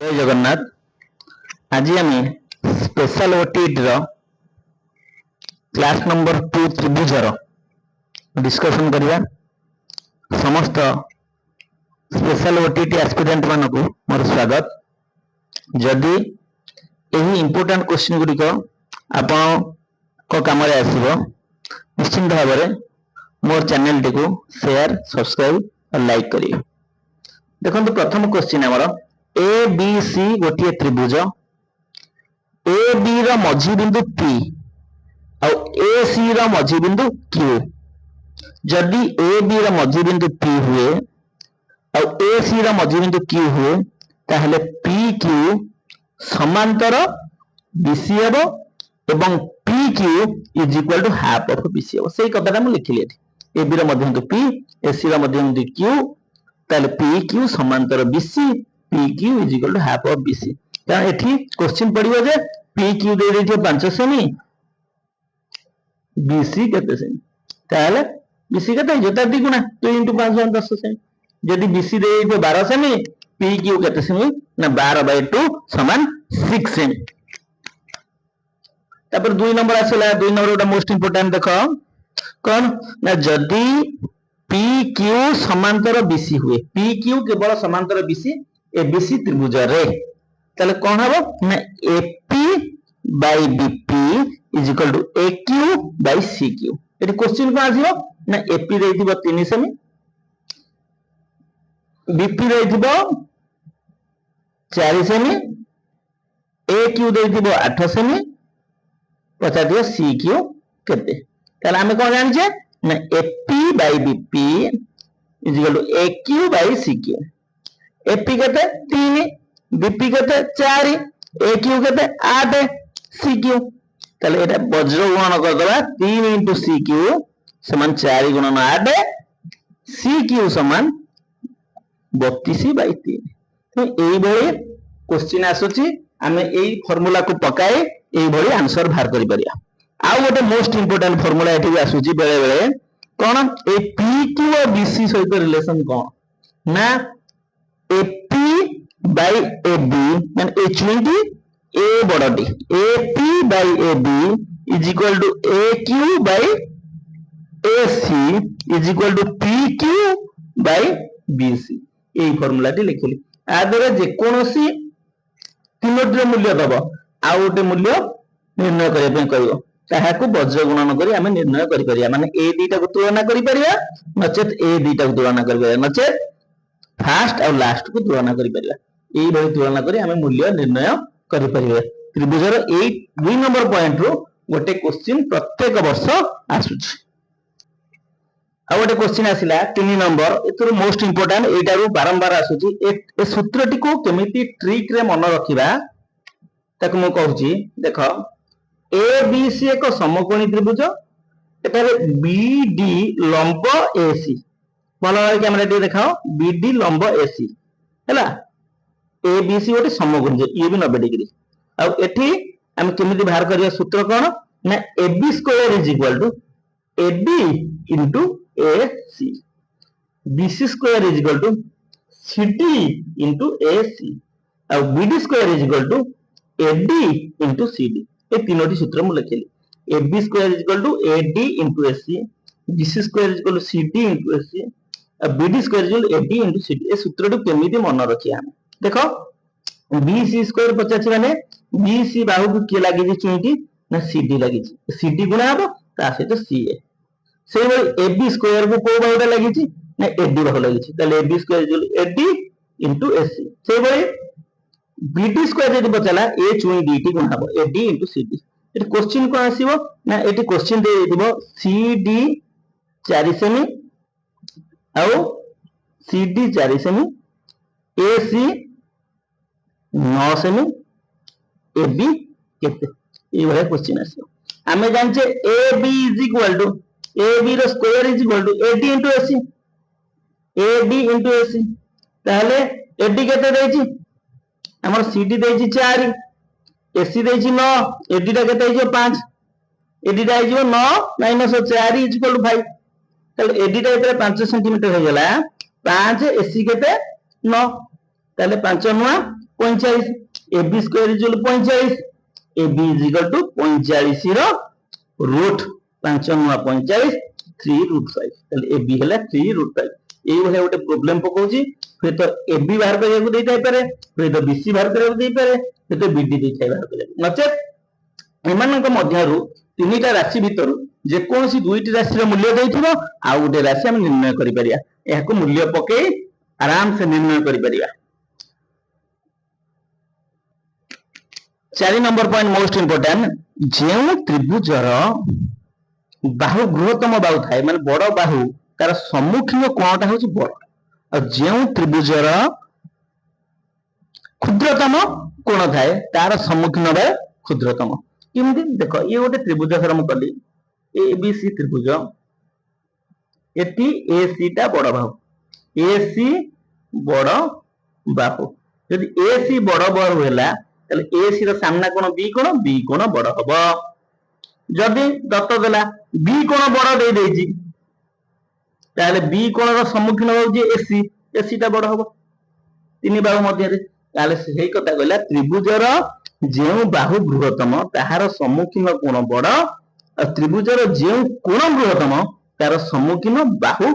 जय जगन्नाथ। आज आम स्पेशल ओटीटी क्लास नंबर 2 त्रिभुजर डिस्कशन करिया। समस्त स्पेशल ओटीटी एस्पिरेंट मानक मोर स्वागत। जदि यही इंपोर्टेंट क्वेश्चन गुड़िक आपण काम आसो निश्चिंत भाव में मोर चैनल टी को शेयर सब्सक्राइब और लाइक करिए। देखो प्रथम क्वेश्चन आमर ए बी सी गोटे त्रिभुज ए बी रो मझी बिंदु P और ए सी रो मझी बिंदु Q। जदि ए बी रो मझी बिंदु P हुए और ए सी रो मझी बिंदु Q हुए ताहले पी क्यू समांतर BC हेबो एवं P Q is equal to half of BC हेबो। सेही कथाटा मु लिखिली एठी। ए बी रो मझी बिंदु P ए सी रो मझी बिंदु Q ताहले पी क्यू समांतर BC P Q is equal to half of BC। कारण एठी क्वेश्चन पड़िबो जे पी क्यू दे देथियो 5 सेमी BC केते सेमी ताहले BC केते हो जता द्विगुणा 2 * 5 = 10 सेमी। यदि BC दे देथियो 12 सेमी पी क्यू केते सेमी ना 12/2 = 6 सेमी। तापर 2 नंबर आसेला 2 नंबर ओटा मोस्ट इंपोर्टेंट देखो कोन ना जदि पी क्यू समांतर BC हुए पी क्यू केवल समांतर BC ABC त्रिभुज रे ताले कोन हबो ना AP by BP is equal to AQ by CQ। एटी क्वेश्चन को आसीबो ना AP देथिबो 3 सेमी BP देथिबो 4 सेमी AQ देथिबो 8 सेमी पचादियो CQ केते। ताले हमें कोन जानछे ना AP by BP is equal to AQ by CQ। AP केते 3 BP केते 4 AQ केते 8 CQ। ताले एटा वज्र गुणन कर दबा 3 * CQ समान 4 * 8 CQ समान 32/3। तो एई भली क्वेश्चन आसुची हमें एई फार्मूला को पकाई एई भली आंसर बाहर करि परिया। आ गोटे मोस्ट इंपोर्टेंट फार्मूला एठी भी आसुची बेले बेले कोन ए PQ और BC सहित रिलेशन कोन ना AP by AB मान H20 A बड़टी AP by AB is equal to AQ by AC is equal to PQ by BC। এই ফর্মুলাটি লিখিলি आ द्वारा जे कोनोसी तीनोटी मूल्य दबो आ गोटे मूल्य निर्णय करिया पे कहबो ताहाकू वज्र गुणन करी हमें निर्णय करि परिया। माने ए दीटा को तुलना करि परिया नचेत ए दीटा को तुलना करि परिया नचेत फास्ट और लास्ट को तुलना करि परिया। एई भली तुलना करी हमें मूल्य निर्णय करि परिबे। त्रिभुजर एई 2 नंबर पॉइंट रो गोटे क्वेश्चन प्रत्येक वर्ष आसुची। आ गोटे क्वेश्चन आसिला 3 नंबर एतरो मोस्ट इंपोर्टेंट एटा रो बारंबार आसुची। ए सूत्रटी को केमिति ट्रिक रे मन रखिबा ताको मु कहूची देखो ABC एक समकोणी त्रिभुज एटारे BD लंब AC भलो कैमरा टी देखाओ BD लंब AC हैला ABC गोटे समकोणी ये भी 90 डिग्री। आ एठी हम केमिति बाहर करिया सूत्र कोन ना AB square is equal to AD into AC BC square is equal to CD into AC और BD square is equal to AD into CD। ए तीनोटी सूत्र मु लिखिली AB square is equal to AD into AC BC square is equal to CD into AC और BD square is equal to AD into CD। ए सूत्रटू केमिति मन रखिया हम देखो BC स्क्वायर 50 माने BC बाहु को के लागि चुईटी ना CD लागि CD गुणा हबो ता सहित CA सेही भली AB स्क्वायर को को बाहुटा लागि ना AD बाहु लागि ताले AB square is equal to AD into AC। सेही भली BD स्क्वायर जदि बचला A चुई DT गुणा हबो AD इनटू CD। एटी क्वेश्चन को आसीबो ना एटी क्वेश्चन दे दिबो CD 4 सेमी और CD 4 सेमी AC 9 सेमी AB केते ई वाला क्वेश्चन आसीबो। हमें जानचे AB is equal to AB रो square is equal to AD into AC AD into AC ताहले AD केते देछि हमर CD देछि 4 AC देछि 9 AD टा केते हिजो 5 AD टा हिजो 9 - 4 इज इक्वल टू 5 ताहले AD टा एतरे 5 सेंटीमीटर हो गेला 5 AC केते 9 ताहले 5 9 45 AB square is 45 AB is equal to 45 रो रूट 5 नुआ 45 3 रूट 5 ताले AB हला 3 रूट 5 एई भले गोटे प्रोब्लेम पकोची फिर तो AB बाहर करिया को देई पारे फिर तो BC बाहर करिया को देई पारे फिर तो BD देई बाहर करिया नचेत एमानक मध्यरु तीनटा राशि भितर जे कोनसी दुईटी राशि मूल्य देइथिबो आ गोटे राशि हम निर्णय करि परिया एहाको मूल्य पके आराम से निर्णय करि परिया 4 नंबर पॉइंट मोस्ट इंपोर्टेंट जेउ त्रिभुजर बाहु बृहत्तम बाहु थाए माने बड़ बाहु तार सम्मुखीन कोणटा होची बड़ आ जेउ त्रिभुजर क्षुद्रतम कोण थाए तार सम्मुखीन बा क्षुद्रतम किमति देखो ये गोटे त्रिभुज धर्म कली एबीसी त्रिभुज एटी एसी टा बड़ बाहु एसी बड़ बाहु यदि एसी बड़ बाहु हैला ताले एसी रो सामना कोण बी कोण बड़ हबो जदि दत्त देला बी कोण बड़ दे देजी ताले बी कोण रो सम्मुखीन होउजी एसी एसी टा बड़ हबो तीन बाहु मध्य रे ताले सेही कथा कहला त्रिभुजर जेउ बाहु बृहत्तम ताहार सम्मुखीन कोण बड़ आ त्रिभुजर जेउ कोण बृहत्तम तार सम्मुखीन बाहु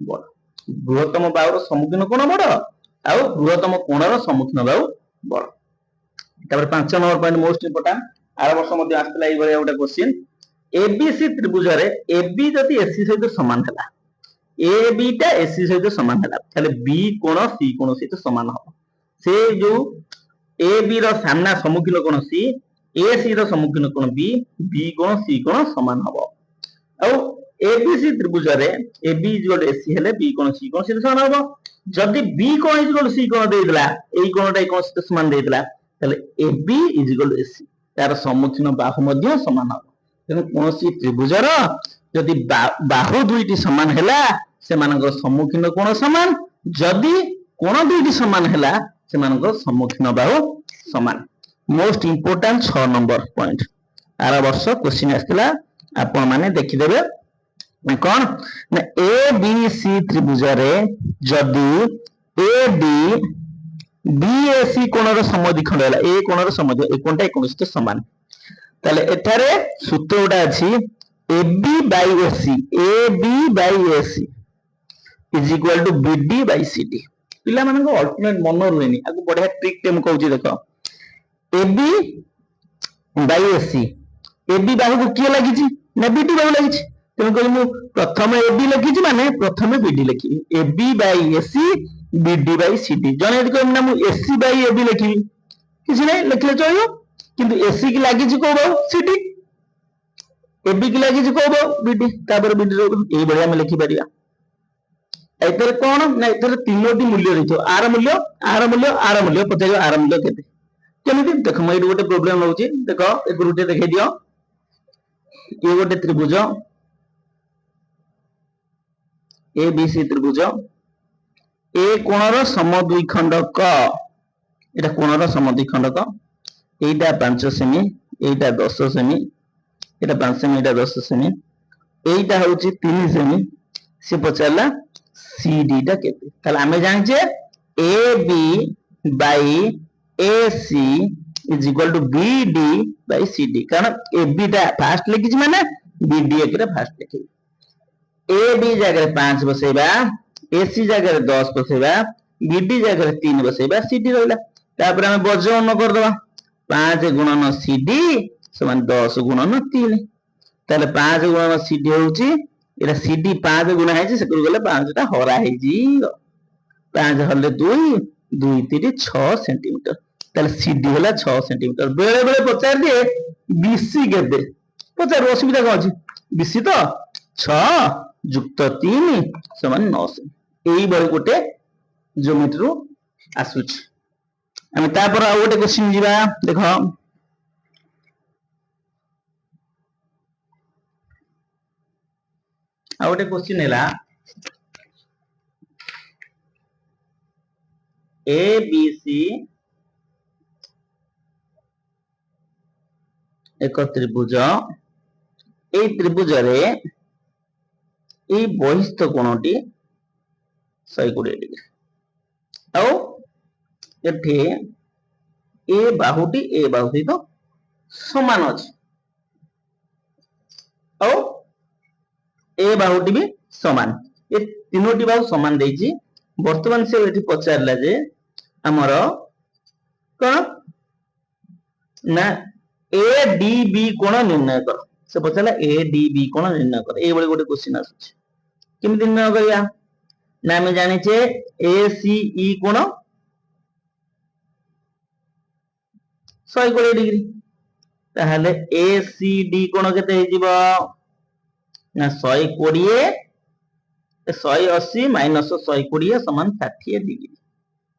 बड़ बृहत्तम बाहुर सम्मुखीन कोण बड़ आ बृहत्तम कोणर सम्मुखीन बाहु बड़ तापर 5 नंबर पॉइंट मोस्ट इंपोर्टेंट आर वर्ष मध्ये आस्थिला एई भलिया गोटे क्वेश्चन एबीसी त्रिभुज रे एबी जदि एसी सहित समान हला एबी टा एसी सहित समान हला ताले बी कोण सी कोण सहित समान हो से जो एबी रो सामना सम्मुखीन कोण सी एसी रो सम्मुखीन कोण बी कोण सी कोण समान हबो आ एबीसी त्रिभुज रे AB is equal to AC हेले बी कोण सी कोण सहित समान हबो जदि बी कोण इज इक्वल टू सी कोण देइदला एई कोणटा कोण सहित समान देइदला ताले AB is equal to AC तार सम्मुखीन बाहु मध्ये समान हो तेनु कोनसी त्रिभुजर यदि बाहु दुईटी समान हैला सेमानक सम्मुखीन कोण समान जदि कोण दुईटी समान हैला सेमानक सम्मुखीन बाहु समान मोस्ट इंपोर्टेंट 6 नंबर पॉइंट आर वर्ष क्वेश्चन आस्थिला आपण माने देखि देबे कोन ना ABC त्रिभुज रे जदि AD बीएसी कोणर समद्विखंड हैला ए कोणर समद्वि ए कोणटा कोण सहित समान ताले एठारे सूत्रटा अछि AB by AC AB by AC is equal to BD by CD पिला मानक अल्टरनेट मन रुएनी आगु बढ़िया ट्रिक टेम कहूची देखो AB बाय AC AB बाहु को किए लागिची ना BD बाहु लागिची तेनु कहि मु प्रथम AB लिखिची माने प्रथम BD लिखि AB by AC BD by CD जने यदि कहम ना मु AC बाय AB लिखिबी किछि नै लिखले चलियो किंतु AC की लागि छि को बाहु CD AB की लागि छि को बाहु BD तापर BD रो एई बढिया हम लिखि परिया एतर कोन ना एतर तीनोटी मूल्य रहितो आर मूल्य पचाइयो आर मूल्य केते केमिति देख म एडी गोटे प्रॉब्लम होउची देखो एक रुटे देखाइ दियो ये गोटे त्रिभुज ABC त्रिभुज ए कोणर समद्विखंडक एटा कोणर समद्विखंडक एटा 5 सेमी एटा 10 सेमी एटा 5 सेमी एटा 10 सेमी एटा होची 3 सेमी से पचारला CD टा केते ताले हमें जानचे AB by AC is equal to BD by CD कारण AB टा फास्ट लिखि छि माने BD एकरे फास्ट लिखि AB जगह 5 बसेबा AC जगह 10 बसेबा BD जगह 3 बसेबा CD रहला तापर हम बजन कर दबा 5 गुणन CD समान 10 गुणन 3 ताले 5 गुणन CD होउची एटा CD 5 गुणा है से गले 5 टा हरा है जी 5 हले 2 2 3 6 सेंटीमीटर ताले CD होला 6 सेंटीमीटर बेले बेले पचार दिए BC केते पचार असुविधा का अछि BC तो 6 युक्त 3 समान 9 एई बळे गोटे ज्योमेट्री रो आसुछ हम तापर आ गोटे क्वेश्चन जिबा देखो आ गोटे क्वेश्चन हैला ABC एक त्रिभुज ए त्रिभुज रे ए बहिस्थ कोणटी 120 डिग्री आउ एठी ए बाहुटी सहित समान अछि और ए बाहुटी भी समान ए तीनोटी बाहु समान देइछि वर्तमान से एठी पचारला जे हमर कोन ना ए डी बी कोण निर्णय कर से पचारला ए डी बी कोण निर्णय कर ए बळे गोटे क्वेश्चन आसुछि केमि निर्णय करिया ना हम जानि छे ए सी ई कोण 120 डिग्री ताहले ए सी डी कोण केते हे जिवो ना 120 180 माइनस 120 समान 60 डिग्री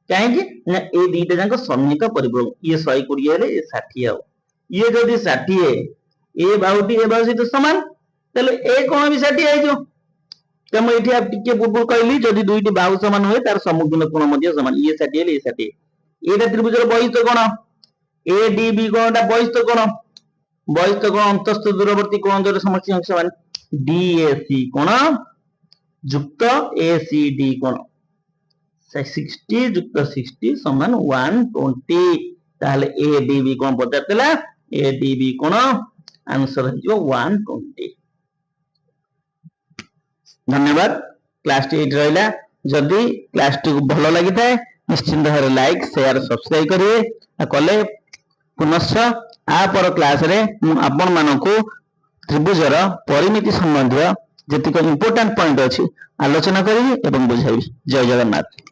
कहीं ना ए दीटा जाक सन्निहित परिपूरक ये 120 हेले ये 60 आउ ये जदि 60 ए बाहुटी ए बाहु सहित समान तले ए कोण भी 60 आइ जो तम एठी आप टिके पूर्व कहली जदि दुईटी बाहु समान होय तार सम्मुखीन कोण मध्ये समान ये 60 हेले ये 60 एटा त्रिभुजर बहिस्थ कोण ए डी बी कोणटा बहिस्थ कोण अंतस्थ दूरवर्ती कोण द्वय समष्टि अंश समान डीएसी कोण जुक्त एसीडी कोण 60 जुक्त 60 समान 120 ताहले एडीबी कोण पचारतला एडीबी कोण आंसर हो 120 धन्यवाद क्लास टी रहिला जदि क्लास टी भलो लागि थाए निश्चिंत भाବରେ लाइक शेयर सब्सक्राइब करिवे कले पुनश्च आ पर क्लास रे आपण मानको त्रिभुजर परिमिति संबंधी जेतिक इंपोर्टेंट पॉइंट अछि आलोचना करिवे एवं बुझाइबे जय जगन्नाथ।